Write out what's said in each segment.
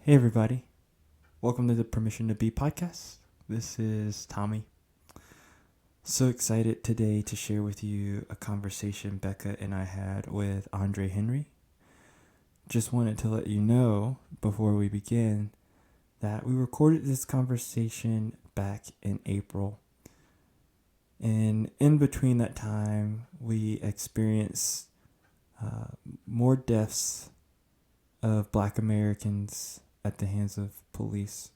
Hey everybody, welcome to the Permission to Be podcast. This is Tommy. So excited today to share with you a conversation Becca and I had with Andre Henry. Just wanted to let you know before we begin that we recorded this conversation back in April. And in between that time, we experienced more deaths of Black Americans at the hands of police.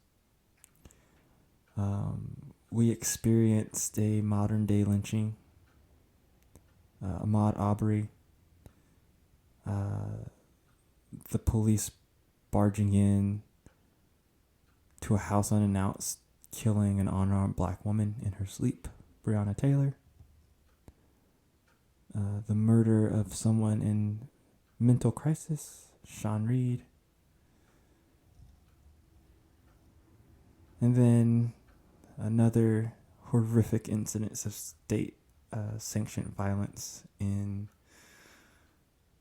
We experienced a modern day lynching, Ahmaud Arbery, the police barging in to a house unannounced, killing an unarmed Black woman in her sleep, Breonna Taylor. The murder of someone in mental crisis, Sean Reed. And then another horrific incidents of state sanctioned violence in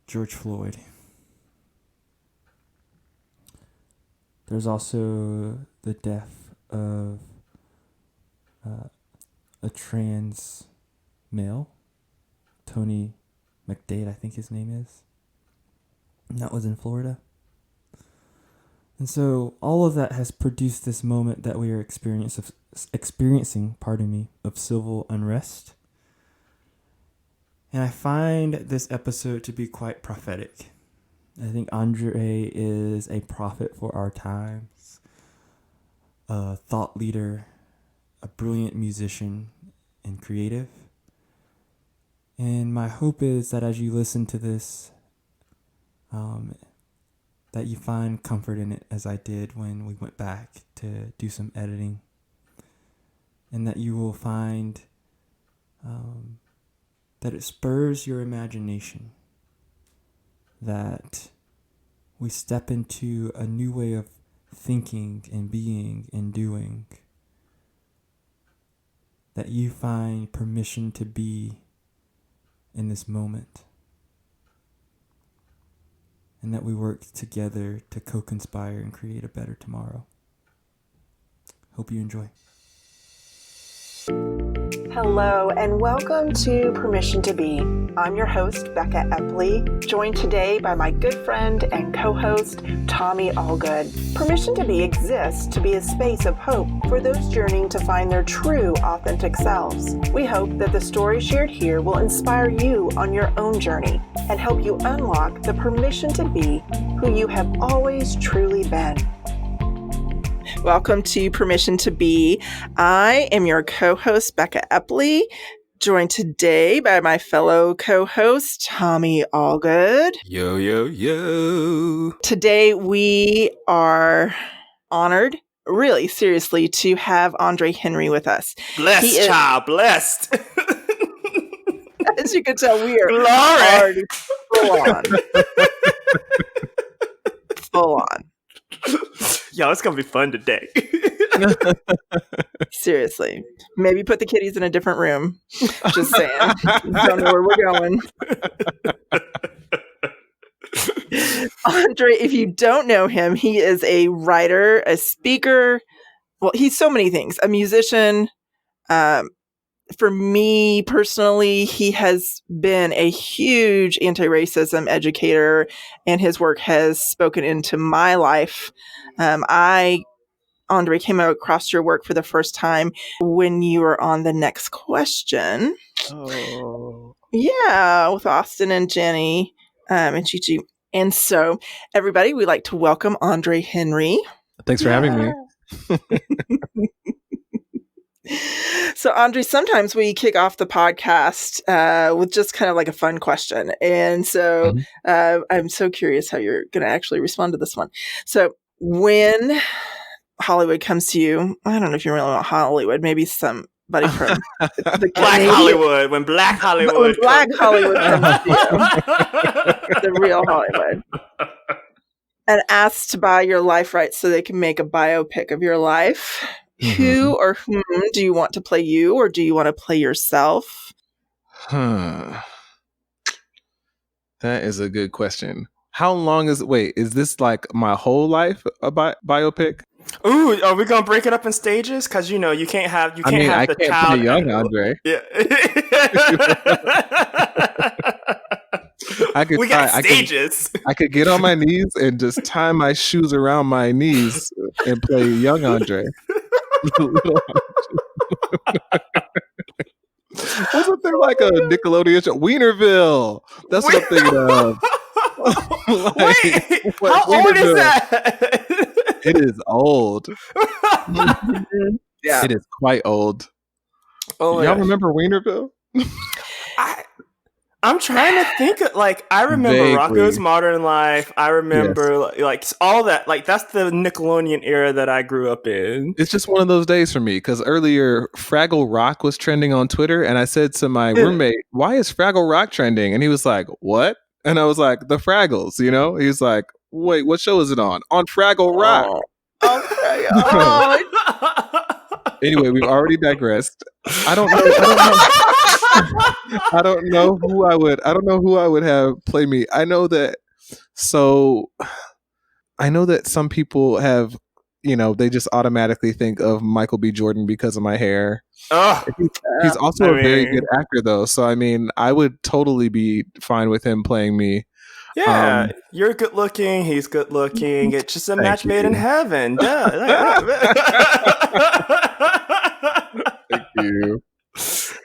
George Floyd. There's also the death of a trans male, Tony McDade, I think his name is. And that was in Florida. And so all of that has produced this moment that we are experiencing, of civil unrest. And I find this episode to be quite prophetic. I think Andre is a prophet for our times, a thought leader, a brilliant musician and creative. And my hope is that as you listen to this, that you find comfort in it as I did when we went back to do some editing. And that you will find that it spurs your imagination. That we step into a new way of thinking and being and doing. That you find permission to be in this moment. And that we work together to co-conspire and create a better tomorrow. Hope you enjoy. Hello and welcome to Permission to Be. I'm your host, Becca Eppley, joined today by my good friend and co-host, Tommy Allgood. Permission to Be exists to be a space of hope for those journeying to find their true, authentic selves. We hope that the story shared here will inspire you on your own journey and help you unlock the permission to be who you have always truly been. Welcome to Permission to Be. I am your co-host, Becca Eppley, joined today by my fellow co-host, Tommy Allgood. Yo, yo, yo. Today we are honored, really seriously, to have Andre Henry with us. Blessed, child, blessed. As you can tell, we are already full on. Yo, it's going to be fun today. Seriously. Maybe put the kitties in a different room. Just saying. Don't know where we're going. Andre, if you don't know him, he is a writer, a speaker. Well, he's so many things. A musician. For me personally, he has been a huge anti-racism educator, and his work has spoken into my life. Andre, came across your work for the first time when you were on The Next Question. Oh. Yeah, with Austin and Jenny and Chi-Chi. And so, everybody, we'd like to welcome Andre Henry. Thanks for having me. So, Andre, sometimes we kick off the podcast with just kind of like a fun question. And so I'm so curious how you're going to actually respond to this one. So when Hollywood comes to you, I don't know if you really want Hollywood, maybe somebody from the Black Hollywood. When Black Hollywood comes to you, the real Hollywood. And asked to buy your life rights so they can make a biopic of your life. Who or whom do you want to play you, or do you want to play yourself? That is a good question. How long is this like my whole life a biopic? Ooh, are we gonna break it up in stages? Because you can't have I mean, I the can't child play young Andre. Yeah. We got stages. I could get on my knees and just tie my shoes around my knees and play young Andre. Wasn't there like a Nickelodeon show? Wienerville. That's what I'm thinking of. Wait, how old is that? It is old. Yeah. It is quite old. Oh, y'all remember Wienerville? I'm trying to think of, I remember Vaguely. Rocko's Modern Life. I remember all that. That's the Nickelodeon era that I grew up in. It's just one of those days for me because earlier Fraggle Rock was trending on Twitter, and I said to my roommate, "Why is Fraggle Rock trending?" And he was like, "What?" And I was like, "The Fraggles." He was like, "Wait, what show is it on?" On Fraggle Rock. Anyway, we've already digressed. I don't know who I would have play me. I know that some people have, they just automatically think of Michael B. Jordan because of my hair. Oh, he's also a very good actor though. So I mean, I would totally be fine with him playing me. Yeah, you're good looking. He's good looking. It's just a match made in heaven.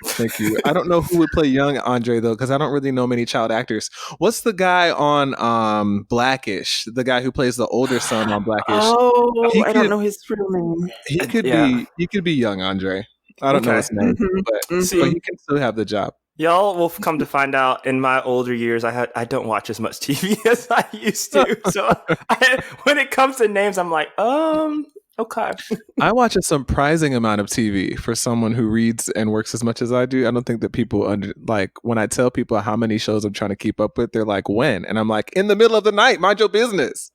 Thank you. I don't know who would play young Andre though, because I don't really know many child actors. What's the guy on Blackish? The guy who plays the older son on Blackish. I don't know his real name. He could be young Andre. I don't know his name, but he can still have the job. Y'all will come to find out in my older years, I don't watch as much TV as I used to. So when it comes to names, I'm like, okay. I watch a surprising amount of TV for someone who reads and works as much as I do. I don't think that people when I tell people how many shows I'm trying to keep up with, they're like, when? And I'm like, in the middle of the night, mind your business.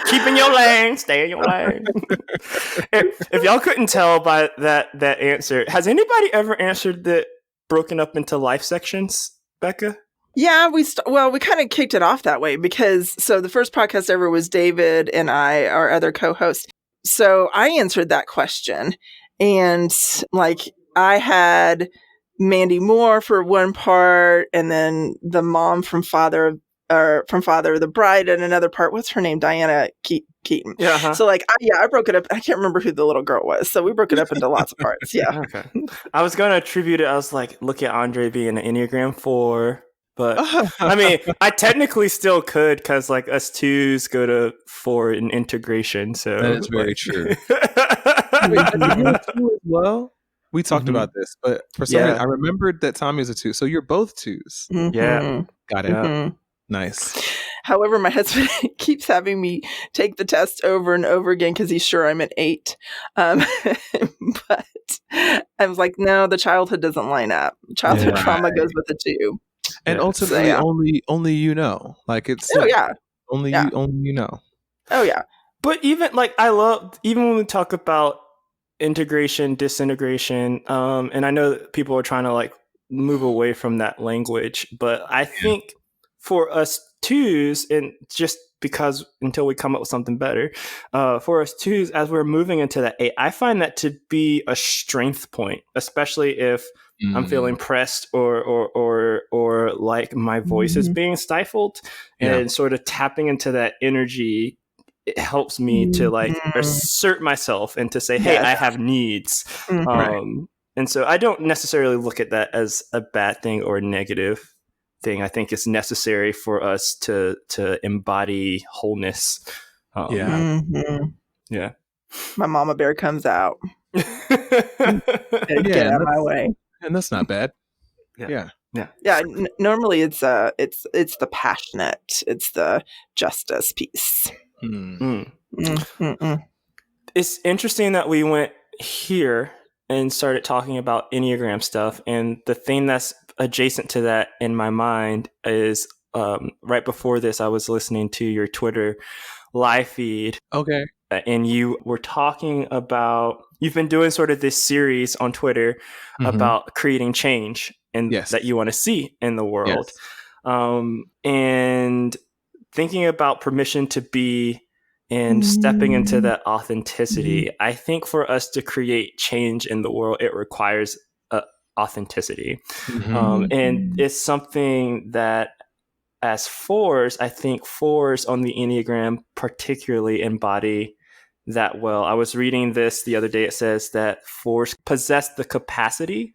Keep in your lane, stay in your lane. If y'all couldn't tell by that answer, has anybody ever answered that broken up into life sections, Becca? Yeah, we kind of kicked it off that way because the first podcast ever was David and I, our other co-host. So I answered that question, and I had Mandy Moore for one part, and then the mom from Father of the Bride in another part. What's her name? Diana Keaton. Yeah. Uh-huh. So I broke it up. I can't remember who the little girl was. So we broke it up into lots of parts. Yeah. Okay. I was going to attribute it. I was like, look at Andre being an Enneagram 4. But I mean, I technically still could because us twos go to 4 in integration. So that is very true. Well, we talked about this, but for some reason, I remembered that Tommy is a 2. So you're both 2s. Mm-hmm. Yeah, got it. Mm-hmm. Nice. However, my husband keeps having me take the test over and over again because he's sure I'm an 8. But I was like, no, the childhood doesn't line up. Childhood trauma goes with the 2. And ultimately, only you know. It's only you know. Oh yeah. But even I love when we talk about integration, disintegration, and I know that people are trying to move away from that language, but I think for us 2s, and just because until we come up with something better, for us 2s, as we're moving into that 8, I find that to be a strength point, especially if I'm feeling pressed or like my voice is being stifled, and sort of tapping into that energy. It helps me to assert myself and to say, hey, I have needs. And so I don't necessarily look at that as a bad thing or a negative thing. I think it's necessary for us to embody wholeness. Yeah. My mama bear comes out. Get out of my way. And that's not bad. Yeah. Normally it's the passionate, it's the justice piece. It's interesting that we went here and started talking about Enneagram stuff, and the thing that's adjacent to that in my mind is right before this I was listening to your Twitter live feed. Okay. And you were talking about, you've been doing sort of this series on Twitter about creating change. and Yes. that you want to see in the world. Yes. And thinking about permission to be and stepping into that authenticity, I think for us to create change in the world, it requires authenticity. And it's something that as fours, I think fours on the Enneagram particularly embody that well. I was reading this the other day. It says that fours possess the capacity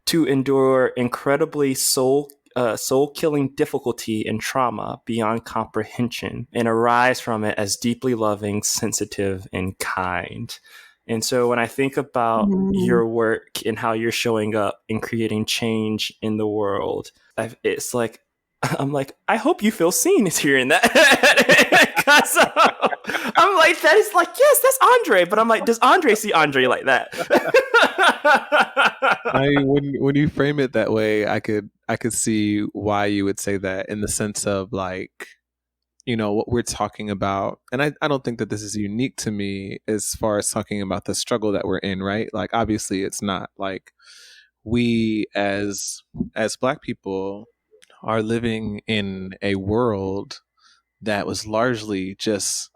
to endure incredibly soul-killing difficulty and trauma beyond comprehension and arise from it as deeply loving, sensitive, and kind. And so when I think about your work and how you're showing up and creating change in the world, it's like, I'm like, I hope you feel seen is hearing that. Because I'm like, that is like, yes, that's Andre. But I'm like, does Andre see Andre like that? When you frame it that way, I could see why you would say that, in the sense of like, what we're talking about. And I don't think that this is unique to me as far as talking about the struggle that we're in, right? Like, obviously it's not. Like, we as Black people are living in a world that was largely just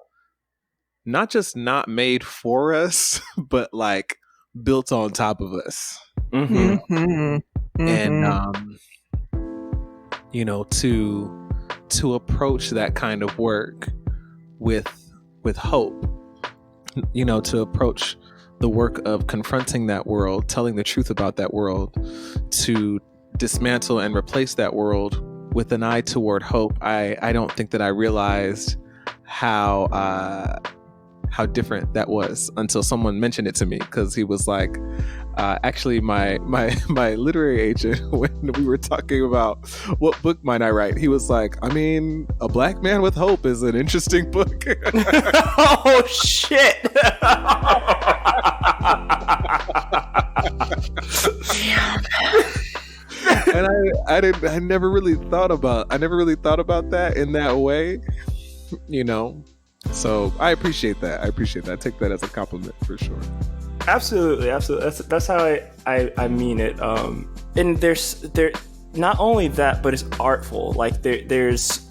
not made for us, but like built on top of us. And to approach that kind of work with hope, to approach the work of confronting that world, telling the truth about that world, to dismantle and replace that world with an eye toward hope. I don't think that I realized how different that was until someone mentioned it to me, because he was like, actually my literary agent, when we were talking about what book might I write, he was like, I mean, A Black Man with Hope is an interesting book. Oh shit. And I never really thought about that in that way, so I appreciate that. I take that as a compliment for sure. Absolutely. That's how I mean it. And there's not only that, but it's artful. Like there's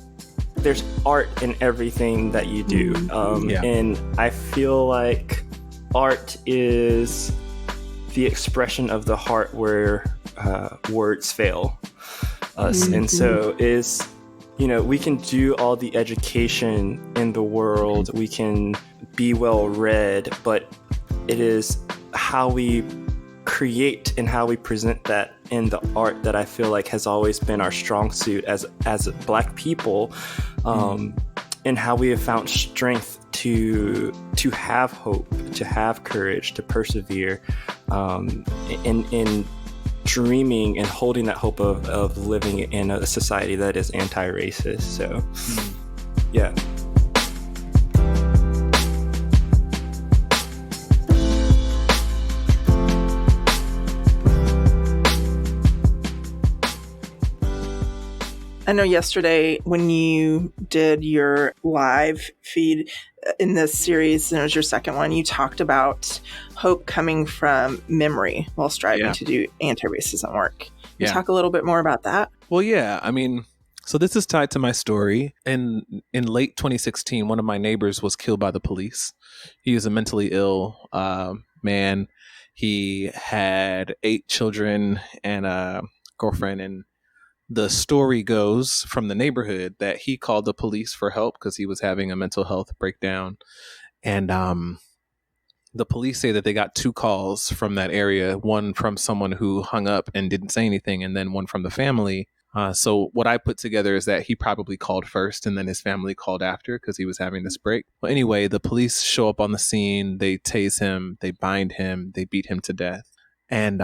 art in everything that you do. And I feel like art is the expression of the heart where words fail us. And so is, we can do all the education in the world, we can be well read, but it is how we create and how we present that in the art that I feel like has always been our strong suit as Black people, and how we have found strength to have hope, to have courage, to persevere, in dreaming and holding that hope of living in a society that is anti-racist. So, yeah. I know yesterday when you did your live feed in this series, and it was your second one, you talked about hope coming from memory while striving to do anti-racism work. Can you talk a little bit more about that? Well, yeah. I mean, so this is tied to my story. In late 2016, one of my neighbors was killed by the police. He was a mentally ill man. He had 8 children and a girlfriend, and the story goes from the neighborhood that he called the police for help because he was having a mental health breakdown. And the police say that they got 2 calls from that area, one from someone who hung up and didn't say anything, and then one from the family. So what I put together is that he probably called first and then his family called after because he was having this break. Well, anyway, the police show up on the scene. They tase him. They bind him. They beat him to death. And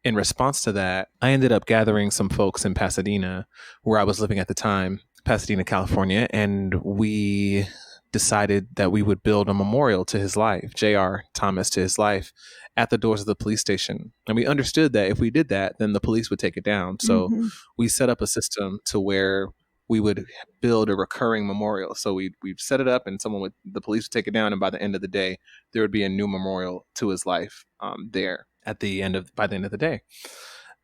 in response to that, I ended up gathering some folks in Pasadena, where I was living at the time, Pasadena, California, and we decided that we would build a memorial to his life, J.R. Thomas, to his life, at the doors of the police station. And we understood that if we did that, then the police would take it down. So we set up a system to where we would build a recurring memorial. So we'd set it up, and the police would take it down, and by the end of the day, there would be a new memorial to his life there by the end of the day.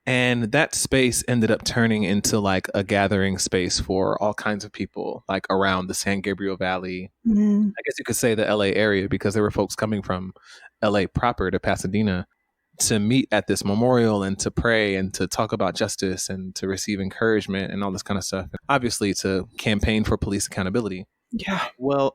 And that space ended up turning into like a gathering space for all kinds of people, like around the San Gabriel Valley. Mm. I guess you could say the LA area, because there were folks coming from LA proper to Pasadena to meet at this memorial and to pray and to talk about justice and to receive encouragement and all this kind of stuff. Obviously, to campaign for police accountability. Yeah. Well,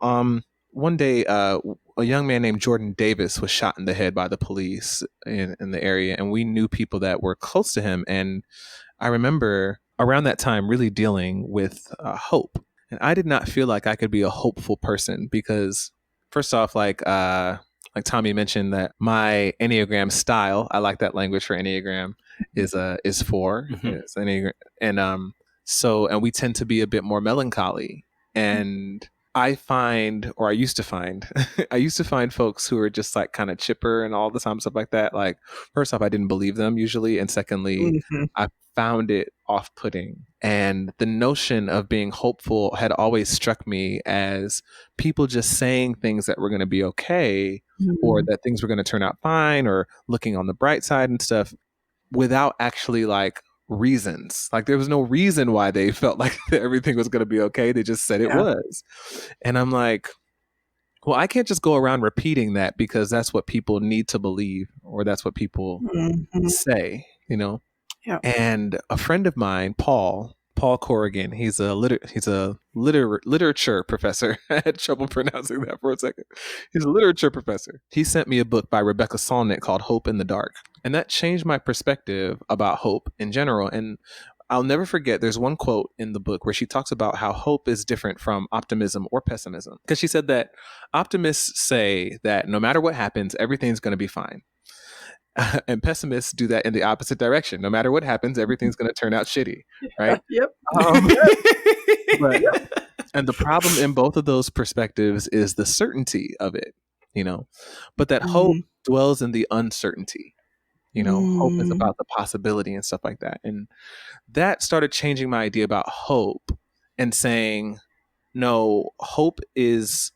one day, a young man named Jordan Davis was shot in the head by the police in the area, and we knew people that were close to him. And I remember around that time really dealing with hope. And I did not feel like I could be a hopeful person because, first off, like Tommy mentioned, that my Enneagram style, I like that language for Enneagram, is 4. Mm-hmm. It's Enneagram, and we tend to be a bit more melancholy. And I find, or I used to find, I used to find folks who are just like kind of chipper and all the time, stuff like that. Like, first off, I didn't believe them usually. And secondly, I found it off-putting. And the notion of being hopeful had always struck me as people just saying things that were going to be okay, or that things were going to turn out fine, or looking on the bright side and stuff, without actually like reasons. Like, there was no reason why they felt like everything was going to be okay. They just said it was. And I'm like, well, I can't just go around repeating that because that's what people need to believe, or that's what people say, you know? Yeah. And a friend of mine, Paul Corrigan, he's a literature professor. I had trouble pronouncing that for a second. He's a literature professor. He sent me a book by Rebecca Solnit called Hope in the Dark. And that changed my perspective about hope in general. And I'll never forget, there's one quote in the book where she talks about how hope is different from optimism or pessimism. Because she said that optimists say that no matter what happens, everything's going to be fine. And pessimists do that in the opposite direction. No matter what happens, everything's going to turn out shitty, right? Yep. And the problem in both of those perspectives is the certainty of it, you know, but that hope dwells in the uncertainty. You know, hope is about the possibility and stuff like that. And that started changing my idea about hope and saying, no, hope is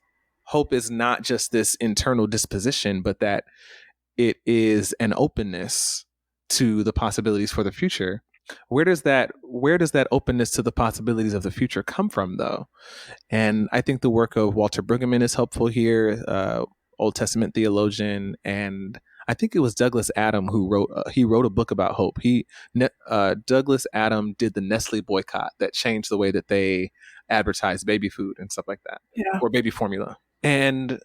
not just this internal disposition, but that it is an openness to the possibilities for the future. Where does that openness to the possibilities of the future come from, though? And I think the work of Walter Brueggemann is helpful here, Old Testament theologian, and I think it was Douglas Adam who wrote a book about hope. Douglas Adam did the Nestle boycott that changed the way that they advertise baby food and stuff like that, or baby formula. And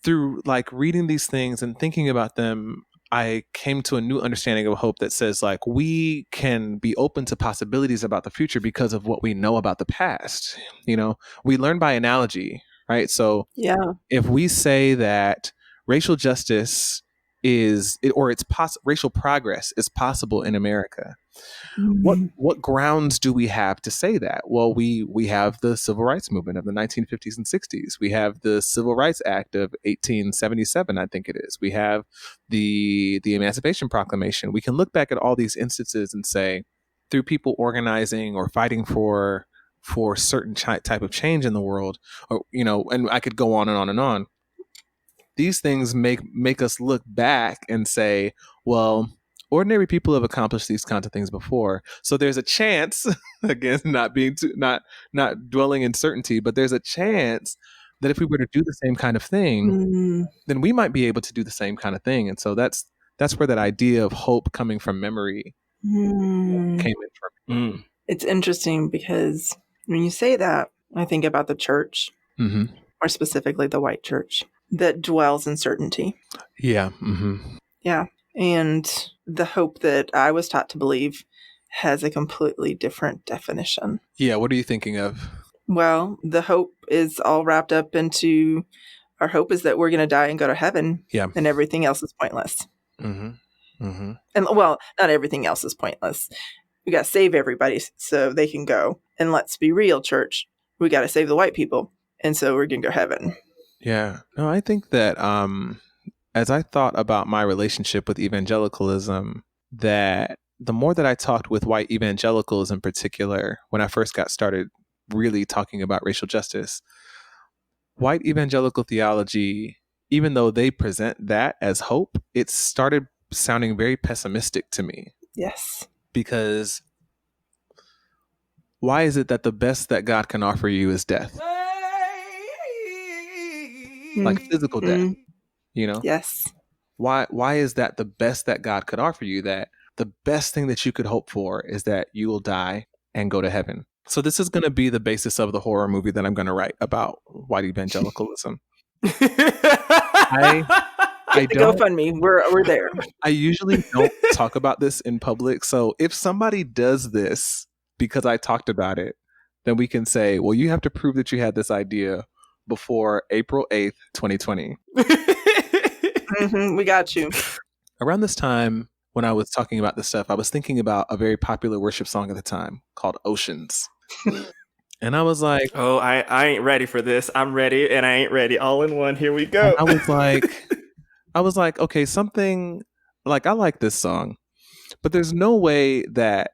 through like reading these things and thinking about them, I came to a new understanding of hope that says like we can be open to possibilities about the future because of what we know about the past. You know, we learn by analogy, right? So if we say that racial justice racial progress is possible in America, what grounds do we have to say that? Well, we have the civil rights movement of the 1950s and 60s. We have the Civil Rights Act of 1877, I think it is. We have the Emancipation Proclamation. We can look back at all these instances and say, through people organizing or fighting for certain type of change in the world, or, you know, and I could go on and on and on. These things make us look back and say, well, ordinary people have accomplished these kinds of things before. So there's a chance, again, not dwelling in certainty, but there's a chance that if we were to do the same kind of thing, then we might be able to do the same kind of thing. And so that's where that idea of hope coming from memory came in from. It's interesting because when you say that, I think about the church, or specifically the white church, that dwells in certainty. Yeah. Yeah. And the hope that I was taught to believe has a completely different definition. Yeah. What are you thinking of? Well, the hope is all wrapped up into our hope is that we're going to die and go to heaven. Yeah. And everything else is pointless. And well, not everything else is pointless. We got to save everybody so they can go. And let's be real, church. We got to save the white people. And so we're going to go to heaven. Yeah. No, I think that as I thought about my relationship with evangelicalism, that the more that I talked with white evangelicals in particular, when I first got started really talking about racial justice, white evangelical theology, even though they present that as hope, it started sounding very pessimistic to me. Yes. because why is it that the best that God can offer you is death? Like physical death, you know? Yes. Why is that the best that God could offer you? That the best thing that you could hope for is that you will die and go to heaven. So this is going to be the basis of the horror movie that I'm going to write about white evangelicalism. I Get the don't. GoFundMe. We're there. I usually don't talk about this in public. So if somebody does this because I talked about it, then we can say, well, you have to prove that you had this idea before April 8th, 2020. We got you. Around this time, when I was talking about this stuff, I was thinking about a very popular worship song at the time called Oceans. And I was like, oh, I ain't ready for this. I'm ready and I ain't ready. All in one. Here we go. I was like, okay, something like, I like this song, but there's no way that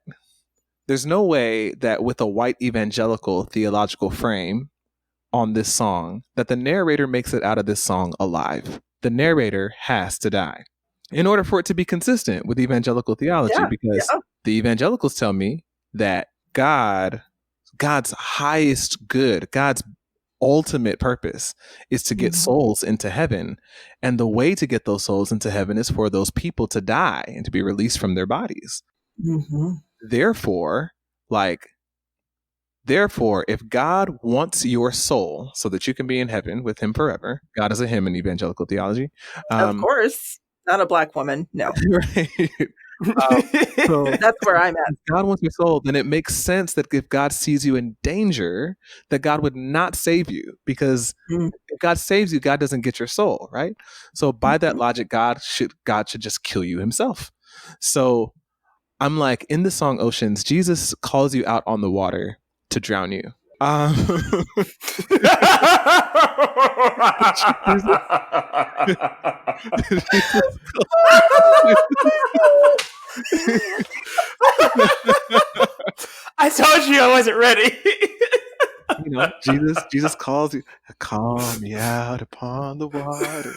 with a white evangelical theological frame on this song, that the narrator makes it out of this song alive. The narrator has to die in order for it to be consistent with evangelical theology, because the evangelicals tell me that God's highest good, God's ultimate purpose is to get souls into heaven. And the way to get those souls into heaven is for those people to die and to be released from their bodies. Therefore, if God wants your soul so that you can be in heaven with him forever, God is a him in evangelical theology. Of course. Not a black woman. No. Right. So that's where I'm at. If God wants your soul, then it makes sense that if God sees you in danger, that God would not save you, because if God saves you, God doesn't get your soul, right? So by that logic, God should just kill you himself. So I'm like, in the song Oceans, Jesus calls you out on the water to drown you. I told you I wasn't ready. You know, Jesus calls you, call me out upon the water.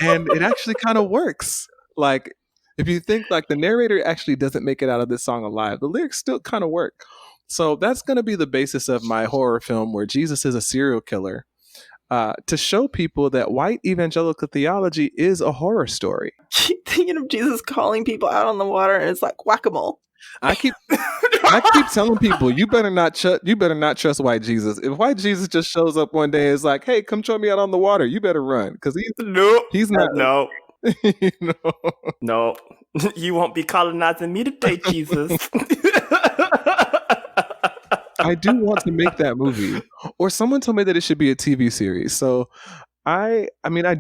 And it actually kind of works. Like, if you think, like, the narrator actually doesn't make it out of this song alive, the lyrics still kind of work. So that's going to be the basis of my horror film, where Jesus is a serial killer, to show people that white evangelical theology is a horror story. Keep thinking of Jesus calling people out on the water, and it's like whack-a-mole. I keep telling people, you better not trust white Jesus. If white Jesus just shows up one day and is like, hey, come join me out on the water, you better run, because he's not. No. You know? No, you won't be colonizing me today, Jesus. I do want to make that movie. Or someone told me that it should be a TV series. So I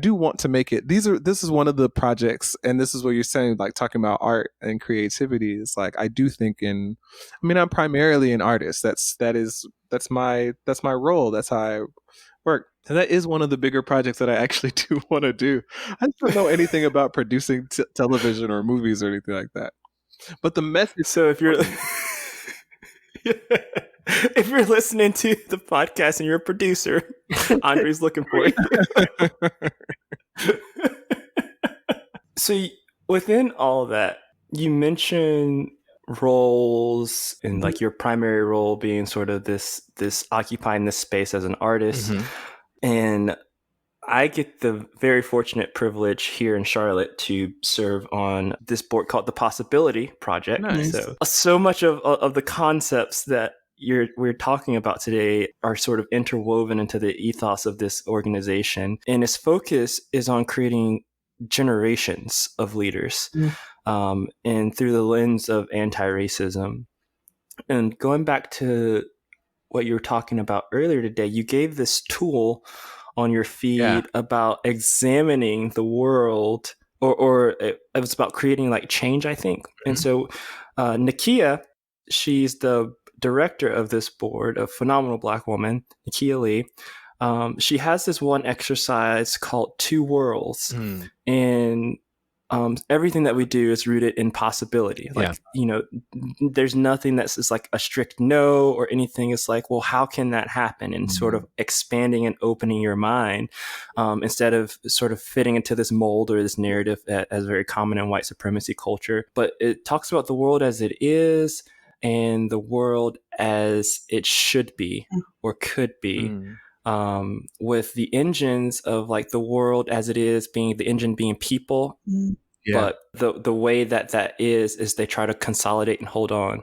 do want to make it. This is one of the projects, and this is what you're saying, like talking about art and creativity. It's like, I do think I'm primarily an artist. That's my role. That's how I work. And that is one of the bigger projects that I actually do want to do. I don't know anything about producing television or movies or anything like that. But the message. So if you're listening to the podcast and you're a producer, Andre's looking for you. So within all of that, you mentioned roles, and like your primary role being sort of this occupying this space as an artist. And I get the very fortunate privilege here in Charlotte to serve on this board called the Possibility Project. Nice. So much of the concepts that we're talking about today are sort of interwoven into the ethos of this organization. And its focus is on creating generations of leaders, and through the lens of anti-racism. And going back to what you were talking about earlier today, you gave this tool on your feed about examining the world, or it was about creating like change, I think. And so Nakia, she's the director of this board, a phenomenal Black woman, Nakia Lee. She has this one exercise called Two Worlds. And everything that we do is rooted in possibility. Like, there's nothing that's just like a strict no or anything. It's like, well, how can that happen? And sort of expanding and opening your mind instead of sort of fitting into this mold or this narrative as very common in white supremacy culture. But it talks about the world as it is and the world as it should be or could be. With the engines of like the world as it is being the engine being people. But the way that is they try to consolidate and hold on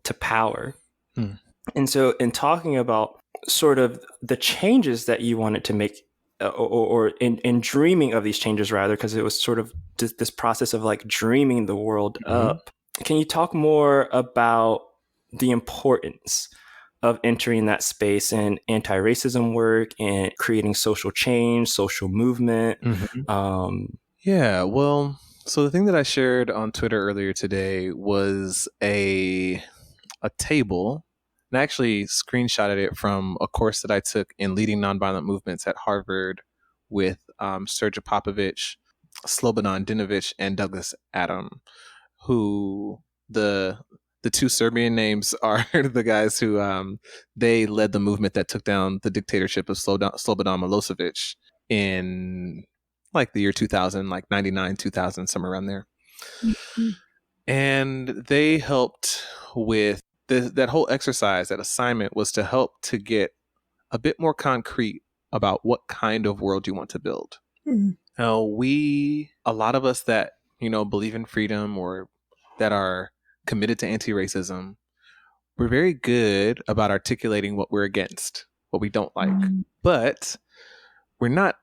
to power. And so in talking about sort of the changes that you wanted to make or in dreaming of these changes rather, because it was sort of this process of like dreaming the world up. Can you talk more about the importance of entering that space and anti-racism work and creating social change, social movement? Well, so the thing that I shared on Twitter earlier today was a table, and I actually screenshotted it from a course that I took in leading nonviolent movements at Harvard with Sergej Popovich, Slobodan Dinovic, and Douglas Adam, who the two Serbian names are the guys who they led the movement that took down the dictatorship of Slobodan Milosevic in like the year 2000, like 99, 2000, somewhere around there. And they helped with that whole exercise. That assignment was to help to get a bit more concrete about what kind of world you want to build. Now, a lot of us that, believe in freedom or that are committed to anti-racism, we're very good about articulating what we're against, what we don't like, but we're not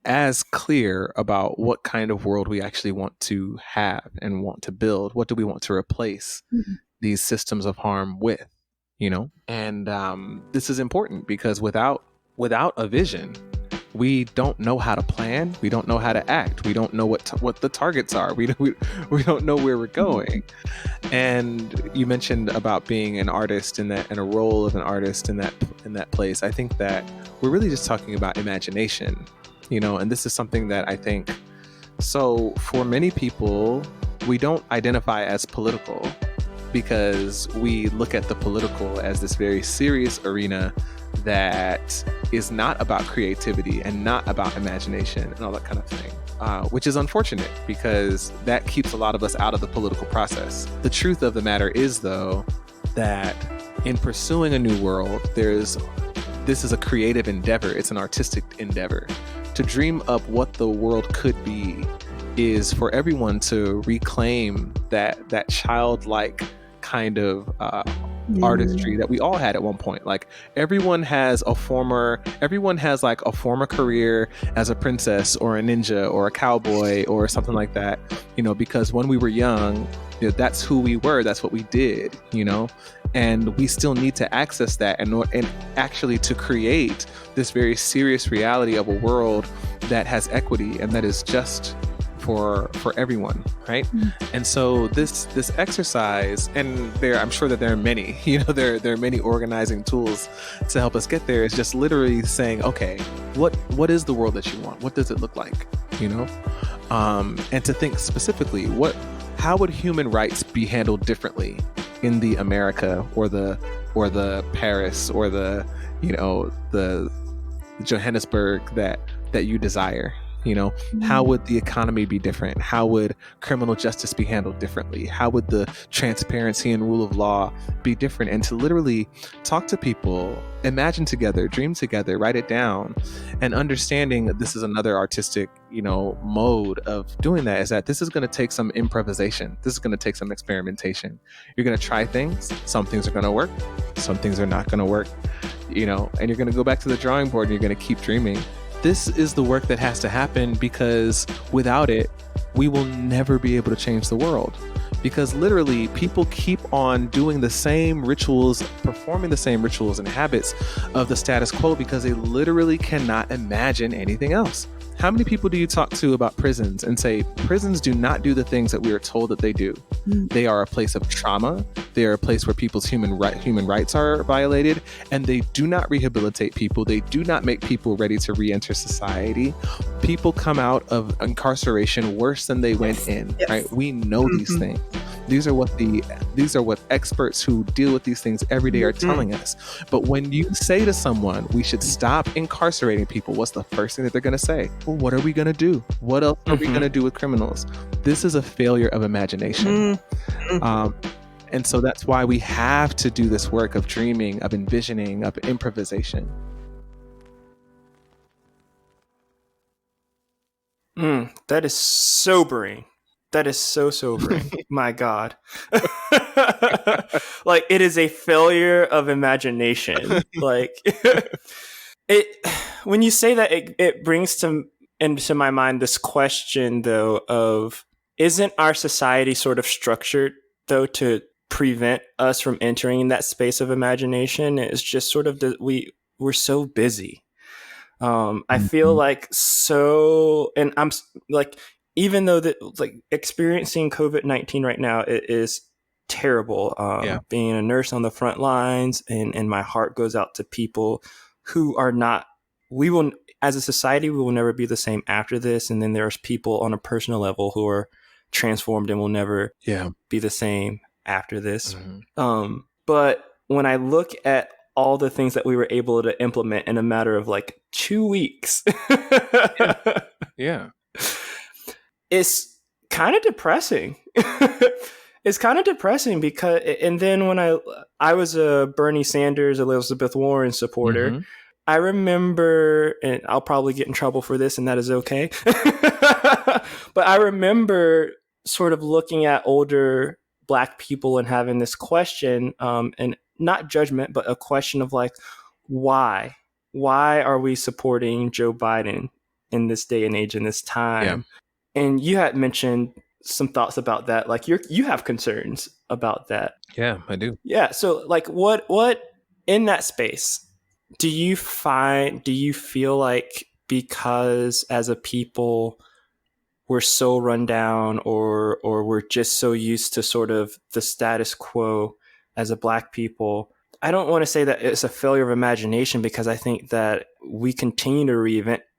as clear about what kind of world we actually want to have and want to build. What do we want to replace these systems of harm with, And this is important because without a vision, we don't know how to plan. We don't know how to act. We don't know what the targets are. We don't know where we're going. And you mentioned about being an artist and a role of an artist in that place. I think that we're really just talking about imagination, and this is something that I think, so for many people, we don't identify as political because we look at the political as this very serious arena that is not about creativity and not about imagination and all that kind of thing, which is unfortunate because that keeps a lot of us out of the political process. The truth of the matter is, though, that in pursuing a new world, this is a creative endeavor. It's an artistic endeavor. To dream up what the world could be is for everyone to reclaim that childlike kind of artistry that we all had at one point. Like everyone has a former career as a princess or a ninja or a cowboy or something like that, because when we were young, that's who we were, that's what we did, and we still need to access that and actually to create this very serious reality of a world that has equity and that is just for everyone, right? And so this exercise, and I'm sure that there are many, there are many organizing tools to help us get there. It's just literally saying, okay, what is the world that you want? What does it look like? And to think specifically, how would human rights be handled differently in the America or the Paris or the Johannesburg that you desire? How would the economy be different? How would criminal justice be handled differently? How would the transparency and rule of law be different? And to literally talk to people, imagine together, dream together, write it down, and understanding that this is another artistic, mode of doing that, is that this is going to take some improvisation. This is going to take some experimentation. You're going to try things. Some things are going to work. Some things are not going to work, and you're going to go back to the drawing board and you're going to keep dreaming. This is the work that has to happen because without it, we will never be able to change the world. Because literally, people keep on doing the same rituals, performing the same rituals and habits of the status quo because they literally cannot imagine anything else. How many people do you talk to about prisons and say prisons do not do the things that we are told that they do? They are a place of trauma. They are a place where people's human rights are violated, and they do not rehabilitate people. They do not make people ready to re-enter society. People come out of incarceration worse than they went in. Yes. Right? We know these things. These are what experts who deal with these things every day are telling us. But when you say to someone, we should stop incarcerating people, what's the first thing that they're going to say? Well, what are we going to do? What else are we going to do with criminals? This is a failure of imagination. And so that's why we have to do this work of dreaming, of envisioning, of improvisation. That is sobering. That is so sobering. My God. Like, it is a failure of imagination. Like, when you say that, it brings into my mind this question, though, of isn't our society sort of structured, though, to prevent us from entering that space of imagination? It's just sort of we're so busy. I feel like and I'm like, even though experiencing COVID-19 right now, it is terrible. Being a nurse on the front lines, and my heart goes out to people who are not. As a society, we will never be the same after this. And then there's people on a personal level who are transformed and will never be the same after this. But when I look at all the things that we were able to implement in a matter of like 2 weeks, it's kind of depressing. It's kind of depressing because, and then when I was a Bernie Sanders, Elizabeth Warren supporter, I remember, and I'll probably get in trouble for this, and that is okay. But I remember sort of looking at older Black people and having this question, and not judgment, but a question of like, why? Why are we supporting Joe Biden in this day and age, in this time? And you had mentioned some thoughts about that. Like, you have concerns about that. Yeah, I do. Yeah. So like, what in that space do you feel like, because as a people we're so run down, or we're just so used to sort of the status quo as a Black people? I don't want to say that it's a failure of imagination, because I think that we continue to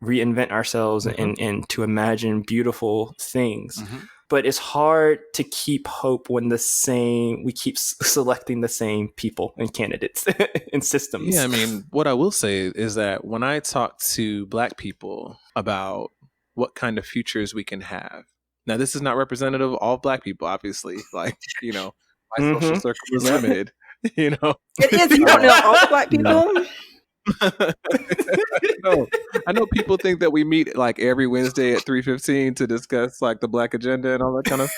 reinvent ourselves and to imagine beautiful things. But it's hard to keep hope when we keep selecting the same people and candidates and systems. Yeah, I mean, what I will say is that when I talk to Black people about what kind of futures we can have, now this is not representative of all Black people, obviously. Like, my social circle is limited. It is. You don't know all Black people. No, I know people think that we meet like every Wednesday at 3:15 to discuss like the Black agenda and all that kind of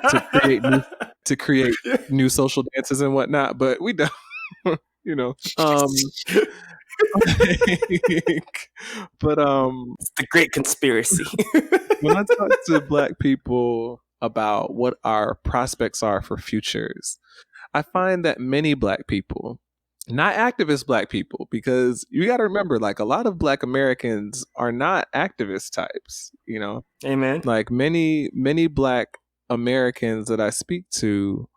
stuff, to create new social dances and whatnot, but we don't. But it's the great conspiracy. When I talk to Black people about what our prospects are for futures, I find that many Black people, not activist Black people, because you got to remember, like, a lot of Black Americans are not activist types, Amen. Like many Black Americans that I speak to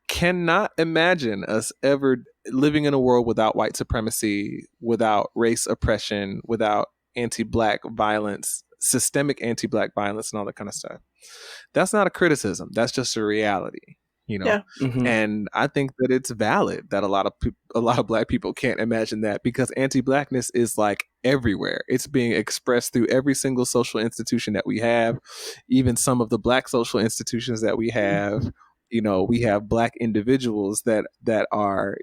cannot imagine us ever living in a world without white supremacy, without race oppression, without anti-Black violence, systemic anti-Black violence, and all that kind of stuff. That's not a criticism. That's just a reality. And I think that it's valid that a lot of Black people can't imagine that, because anti-Blackness is like everywhere. It's being expressed through every single social institution that we have, even some of the Black social institutions that we have. We have Black individuals that are,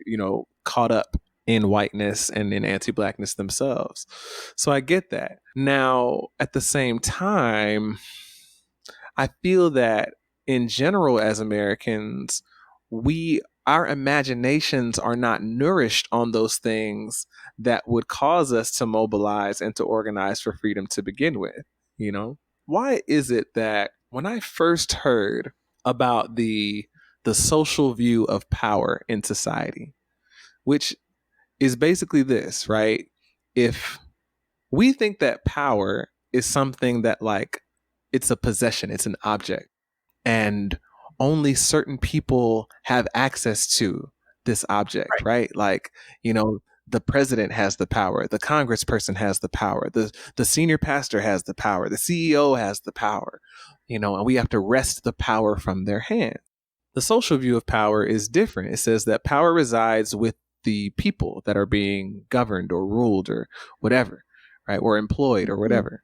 caught up in whiteness and in anti-Blackness themselves. So I get that. Now, at the same time, I feel that in general, as Americans, our imaginations are not nourished on those things that would cause us to mobilize and to organize for freedom to begin with. Why is it that when I first heard about the social view of power in society, which is basically this, right? If we think that power is something that like it's a possession, it's an object, and only certain people have access to this object, right? Like, the president has the power, the congressperson has the power, the senior pastor has the power, the CEO has the power, and we have to wrest the power from their hand. The social view of power is different. It says that power resides with the people that are being governed or ruled or whatever, right? Or employed or whatever.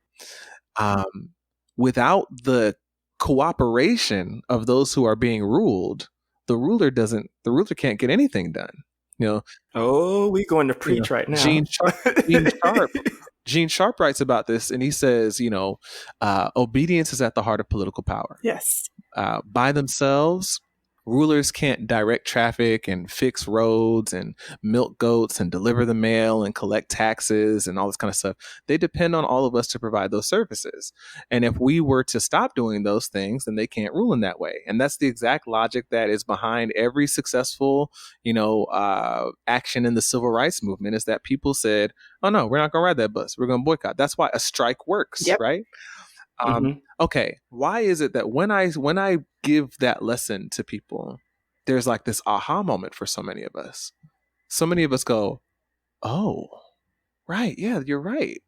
Without the cooperation of those who are being ruled, the ruler can't get anything done. We going to preach right now. Gene Sharp writes about this, and he says, obedience is at the heart of political power. Yes. By themselves, rulers can't direct traffic and fix roads and milk goats and deliver the mail and collect taxes and all this kind of stuff. They depend on all of us to provide those services. And if we were to stop doing those things, then they can't rule in that way. And that's the exact logic that is behind every successful, action in the civil rights movement, is that people said, oh no, we're not going to ride that bus. We're going to boycott. That's why a strike works, right? Okay, why is it that when I give that lesson to people, there's like this aha moment for so many of us? So many of us go, oh, right, yeah, you're right.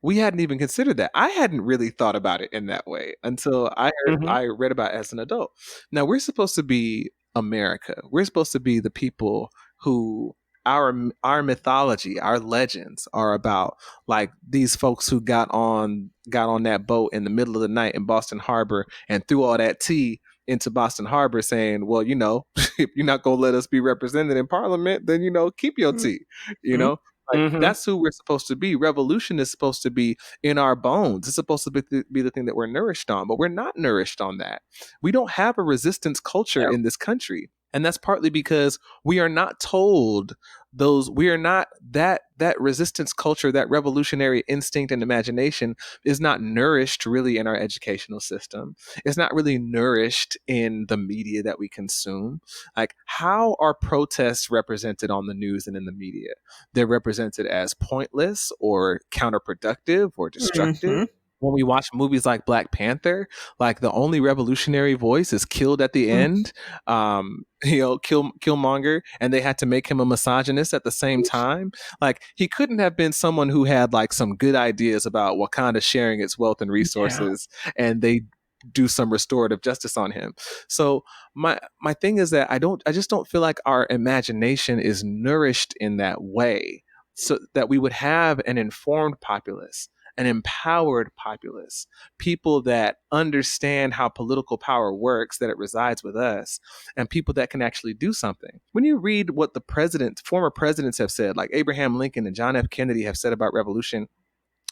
We hadn't even considered that. I hadn't really thought about it in that way until I read about it as an adult. Now, we're supposed to be America. We're supposed to be the people who our mythology, our legends are about, like these folks who got on that boat in the middle of the night in Boston Harbor and threw all that tea into Boston Harbor, saying, well, if you're not going to let us be represented in Parliament, then, keep your tea, That's who we're supposed to be. Revolution is supposed to be in our bones. It's supposed to be the thing that we're nourished on, but we're not nourished on that. We don't have a resistance culture in this country. And that's partly because we are not told that resistance culture, that revolutionary instinct and imagination is not nourished really in our educational system. It's not really nourished in the media that we consume. Like, how are protests represented on the news and in the media? They're represented as pointless or counterproductive or destructive. When we watch movies like Black Panther, like the only revolutionary voice is killed at the end, Killmonger, and they had to make him a misogynist at the same time. Like, he couldn't have been someone who had like some good ideas about Wakanda sharing its wealth and resources, and they do some restorative justice on him. So my thing is that I just don't feel like our imagination is nourished in that way, so that we would have an informed populace, an empowered populace, people that understand how political power works, that it resides with us, and people that can actually do something. When you read what the former presidents have said, like Abraham Lincoln and John F. Kennedy have said about revolution,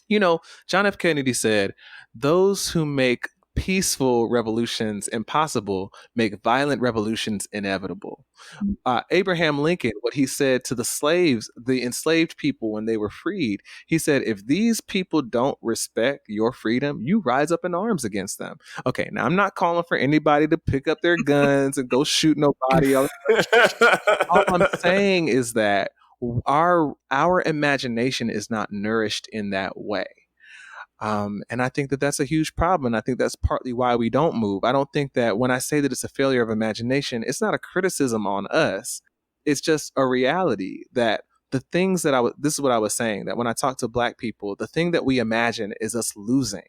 John F. Kennedy said, those who make peaceful revolutions impossible make violent revolutions inevitable. Abraham Lincoln, what he said to the slaves, the enslaved people when they were freed, he said, if these people don't respect your freedom, you rise up in arms against them. Okay, now I'm not calling for anybody to pick up their guns and go shoot nobody. All I'm saying is that our imagination is not nourished in that way. And I think that that's a huge problem. And I think that's partly why we don't move. I don't think that when I say that it's a failure of imagination, it's not a criticism on us. It's just a reality that the things that this is what I was saying, that when I talk to Black people, the thing that we imagine is us losing.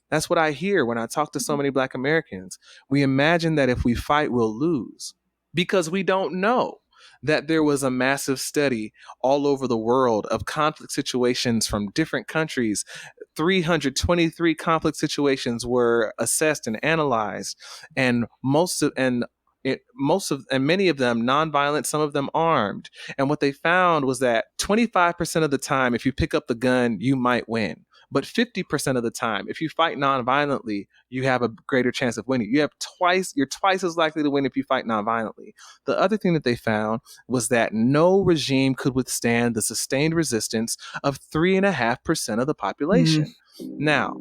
That's what I hear when I talk to so many Black Americans. We imagine that if we fight, we'll lose, because we don't know that there was a massive study all over the world of conflict situations from different countries. 323 conflict situations were assessed and analyzed, and many of them nonviolent, some of them armed. And what they found was that 25% of the time, if you pick up the gun, you might win. But 50% of the time, if you fight nonviolently, you have a greater chance of winning. You're twice as likely to win if you fight nonviolently. The other thing that they found was that no regime could withstand the sustained resistance of 3.5% of the population. Now,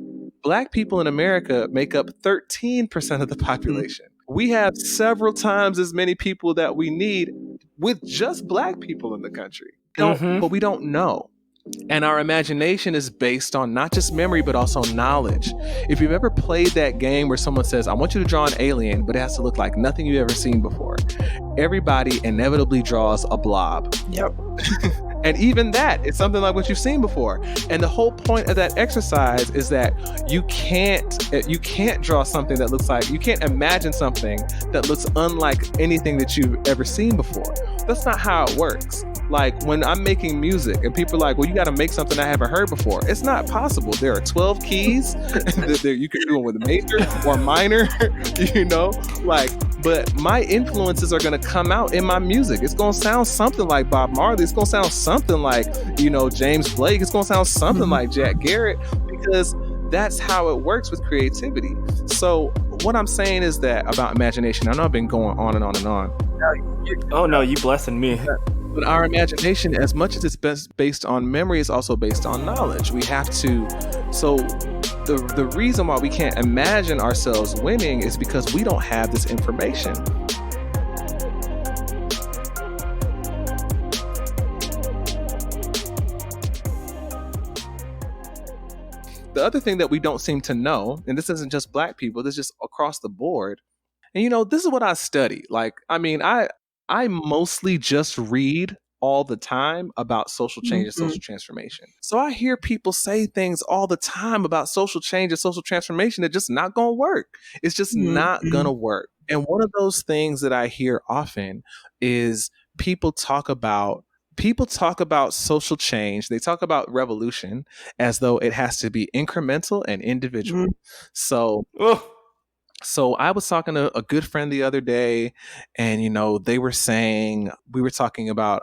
Black people in America make up 13% of the population. We have several times as many people that we need with just Black people in the country. But we don't know. And our imagination is based on not just memory, but also knowledge. If you've ever played that game where someone says, I want you to draw an alien, but it has to look like nothing you've ever seen before, everybody inevitably draws a blob. Yep. And even that is something like what you've seen before. And the whole point of that exercise is that you can't draw something that looks like, you can't imagine something that looks unlike anything that you've ever seen before. That's not how it works. Like when I'm making music and people are like, well, you got to make something I haven't heard before. It's not possible. There are 12 keys that you can do it with a major or minor, but my influences are going to come out in my music. It's going to sound something like Bob Marley. It's going to sound something like, James Blake. It's going to sound something like Jack Garrett, because that's how it works with creativity. So what I'm saying is that about imagination, I know I've been going on and on and on. Oh no, you blessing me. But our imagination, as much as it's based on memory, is also based on knowledge. We have to. So the reason why we can't imagine ourselves winning is because we don't have this information. The other thing that we don't seem to know, and this isn't just Black people, this is just across the board. And this is what I study. I mostly just read all the time about social change and social transformation. So I hear people say things all the time about social change and social transformation that just not going to work. It's just not going to work. And one of those things that I hear often is people talk about social change. They talk about revolution as though it has to be incremental and individual. So I was talking to a good friend the other day, and they were saying I think we were talking about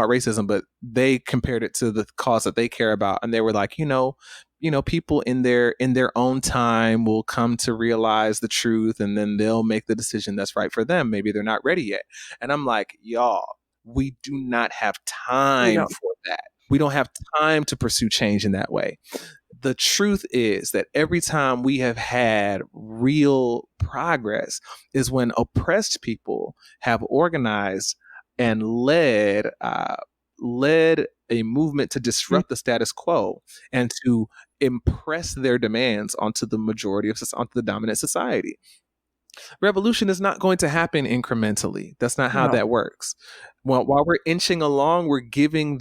racism, but they compared it to the cause that they care about, and they were like, people in their own time will come to realize the truth, and then they'll make the decision that's right for them. Maybe they're not ready yet. And I'm like, y'all, we do not have time for that. We don't have time to pursue change in that way. The truth is that every time we have had real progress is when oppressed people have organized and led a movement to disrupt the status quo and to impress their demands onto the dominant society. Revolution is not going to happen incrementally. That's not how that works. While we're inching along, we're giving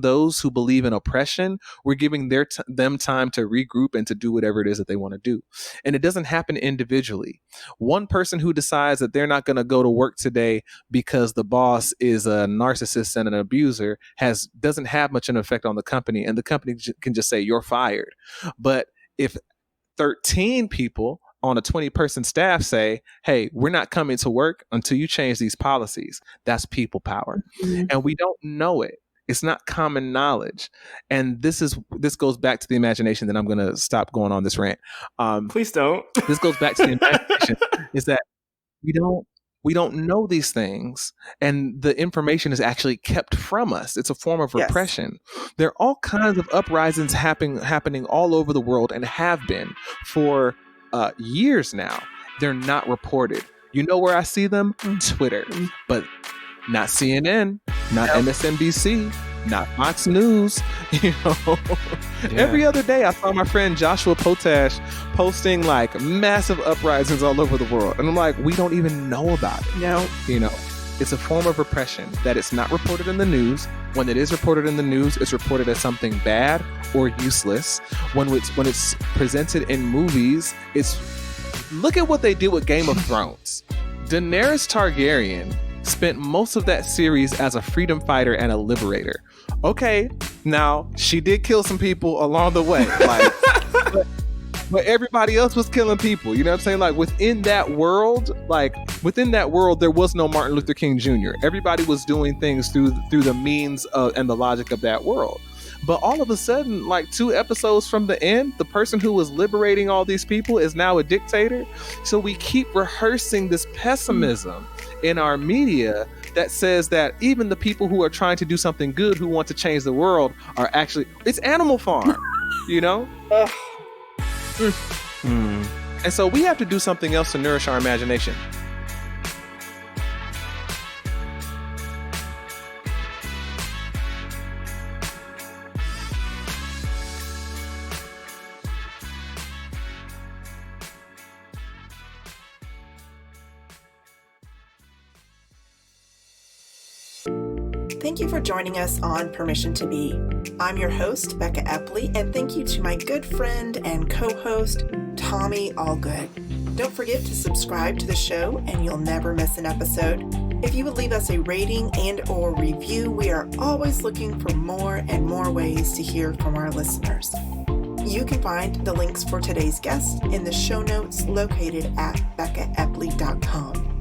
those who believe in oppression, we're giving them time to regroup and to do whatever it is that they want to do. And it doesn't happen individually. One person who decides that they're not going to go to work today because the boss is a narcissist and an abuser doesn't have much of an effect on the company, and the company can just say you're fired. But if 13 people on a 20-person staff say, hey, we're not coming to work until you change these policies, that's people power. And we don't know it. It's not common knowledge. And this goes back to the imagination that I'm going to stop going on this rant. Please don't. This goes back to the imagination is that we don't know these things, and the information is actually kept from us. It's a form of repression. There are all kinds of uprisings happening all over the world and have been for years now. They're not reported. You know where I see them? Twitter. But not CNN, not MSNBC, not Fox News. Every other day I saw my friend Joshua Potash posting like massive uprisings all over the world, and I'm like, we don't even know about it. It's a form of repression that it's not reported in the news. When it is reported in the news, it's reported as something bad or useless. When it's presented in movies, look at what they did with Game of Thrones. Daenerys Targaryen spent most of that series as a freedom fighter and a liberator. Okay, now she did kill some people along the way, but everybody else was killing people. You know what I'm saying? Like within that world, there was no Martin Luther King Jr. Everybody was doing things through the means and the logic of that world. But all of a sudden, like 2 episodes from the end, the person who was liberating all these people is now a dictator. So we keep rehearsing this pessimism in our media that says that even the people who are trying to do something good, who want to change the world, are actually, it's Animal Farm, And so we have to do something else to nourish our imagination. Thank you for joining us on Permission to Be. I'm your host, Becka Eppley, and thank you to my good friend and co-host, Tommy Allgood. Don't forget to subscribe to the show and you'll never miss an episode. If you would leave us a rating and or review, we are always looking for more and more ways to hear from our listeners. You can find the links for today's guest in the show notes located at beckaeppley.com.